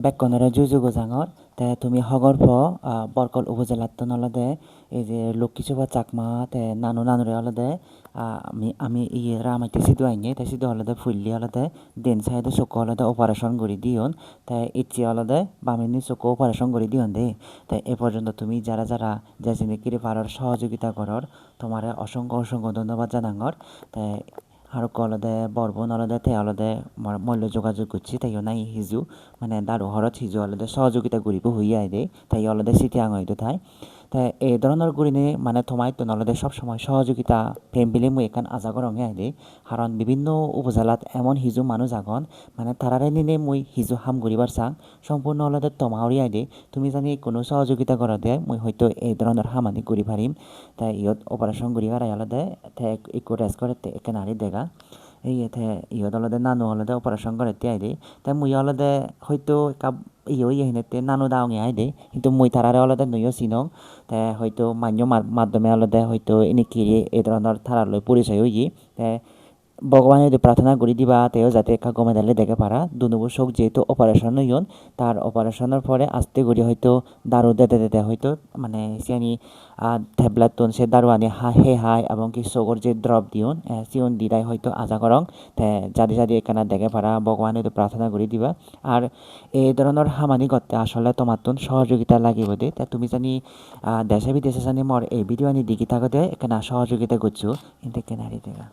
বেকনরে জুজু গোজাঙর তে তুমি হগর বরকল উপজেলাত নলদে এই যে লক্ষ্মীসভা চাকমা তে নানুরে হলদে আমি ইয়ে রামাইতে সিধু আইনে তাই সিধু হলদে ফুললি হলদে দেন সাইডে চকু হলদে অপারেশন করে দিয়ন তাই ইচ্ছি হলদে বামিনি চকু অপারেশন করে দিয়ন দে তাই এ পর্যন্ত তুমি যারা যারা যে জিনিসকিরি পারর সহযোগিতা করর তোমার অসংখ্য ধন্যবাদ জানাঙর তাই আৰু অলদে বৰবন অলদে তে অলদে মল্য যোগাযোগ করছি তাই নাই হিজু মানে দারু হরত হিজু অলদে সহযোগিতা করিব হইয়া দে তাই অলদে সিটি আঙইতো তাই তাই এই ধরনের গুরিনে মানে তোমায় তো নলদে সবসময় সহযোগিতা প্রেম বিলে মুই এখান আজাগর রঙে আইদে কারণ বিভিন্ন উপজেলাত এমন হিজু মানুষ আগন মানে তারারে নিনে মুই হিজু হাম গরিবার চাং সম্পূর্ণ অলদে তমাউরি আইদে তুমি জানি কোনো সহযোগিতা করা দেয় মুই হয়তো এই ধরনের হামানি করি পারিম তাই ইয়ত অপারেশন করিবার আলাদে একটু রেস্ট করে একে নারী দেখা এই এতে ইয়ত অলদে নানু অলদে অপারেশন করে আইদে তাই মুই অলদে হয়তো হিনেতে নানু দাওঙে আইদে কিন্তু মুই তারারে অলদে নইও চিনং তাই হয়তো মান্য মাধ্যমে অলদে হয়তো এনেকি এই ধরনের থারালৈ পরিচয় হই তাই ভগবানে যদি প্রার্থনা করি দিবা তেও যাতে একা গমে দালে দেখে পারা দুনুবুর শোক যেহেতু অপারেশন হইন তার অপারেশনের পরে আস্তে করে হয়তো দারু দিতে হয়তো মানে সিয়ানি ট্যাবলেট তুন সে দারু আনি হাই এবং কি চকুর যে দ্রব দিউন সিউন দিদাই হয়তো আজা করং তে যাদি এখানে দেখে পারা ভগবানে যদি প্রার্থনা করি দিবা আর এই ধরনের হামানি করতে আসলে তোমার তুন সহযোগিতা লাগিব দে তা তুমি জানি দেশে বিদেশে জানি মর এই ভিডিও আনি দিকি থাকতে এখানে সহযোগিতা করছো কিন্তু কেনারি দেখা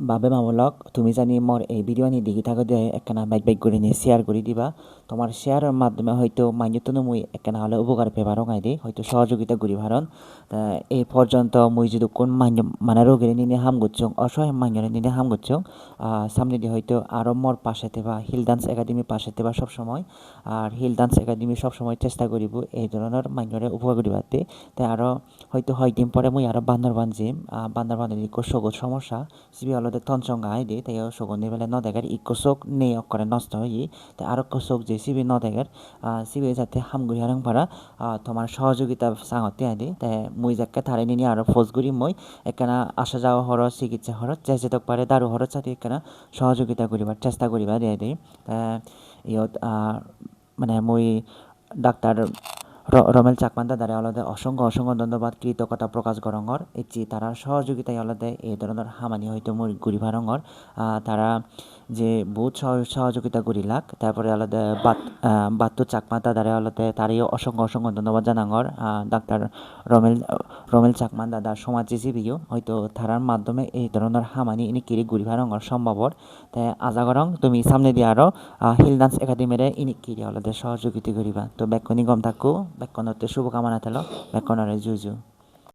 বাবে মামলক তুমি জানি মোর এই ভিডিও নি দেখি থাকতে একখানা বাইক করে নিয়ে শেয়ার করে দিবা তোমার শেয়ারের মাধ্যমে হয়তো মাইনতনো মুই একখানা হলে উপকার পেবারও গাই হয়তো সহযোগিতা করি ভারণ এই পর্যন্ত মুই যদি কোন মানে রোগের নিয়ে হাম করছং অসহায় মাইনের নিয়ে হাম করছং সামনে দিয়ে হয়তো আরও মোর পাশে থেবা হিল ডান্স একাডেমি পাশে থেবা সবসময় আর হিল ডান্স একাডেমি সবসময় চেষ্টা করিব এই ধরনের মাইনরে উপকার করিবাতে তাই আরও হয়তো দিন পরে মুই আরও বান্দরবান যাম বান্দরবানের সগত সমস্যা সিবি অলদে তনসঙ্গ আই দে তাই সগনি বেলা ন দেখার ইকো চোখ নেই অকরে নষ্ট হই তাই আরো চোখ যে সিবি ন দেখার সিবি যাতে হামগুড়ি হারং পারা তোমার সহযোগিতা সাঙতে আই দে তাই মুই যাকে থারে নিয়ে আরো ফৌজগুড়ি মই একখানা আসা যাওয়া হর চিকিৎসা হর যে পারে দারু হর সাথে একখানা সহযোগিতা করিবার চেষ্টা করিবা দিয়ে দে ইয়ত মানে মুই ডাক্তার রমেল চাকমান্দা দ্বারা আলাদা অসংখ্য ধন্যবাদ কৃতজ্ঞতা প্রকাশ করঙর এটি তারা সহযোগিতায় আলাদা এই ধরনের হামানি হয়তো মুই গুড়ি ভারঙর তারা যে বহুত সহযোগিতা করিলাক তারপরে আলাদা বাত্তু চাকমাতা দ্বারা আলাদা তারই অসংখ্য ধন্যবাদ জানাঙর ডাক্তার রমেল চাকমান দাদা সমাজজীবীও হয়তো তারার মাধ্যমে এই ধরনের হামানি ইনি কিরি গুড়ি ভারঙর সম্ভবর তাই আজা করং তুমি সামনে দিয়ে আরও হিল ডান্স একাডেমিরে ইনি কিরি আলাদা সহযোগিতা করিবা তো বেক্ষণি গম থাকো বেক্ষণতে শুভকামনা তেল বেক্ষণরে জুজু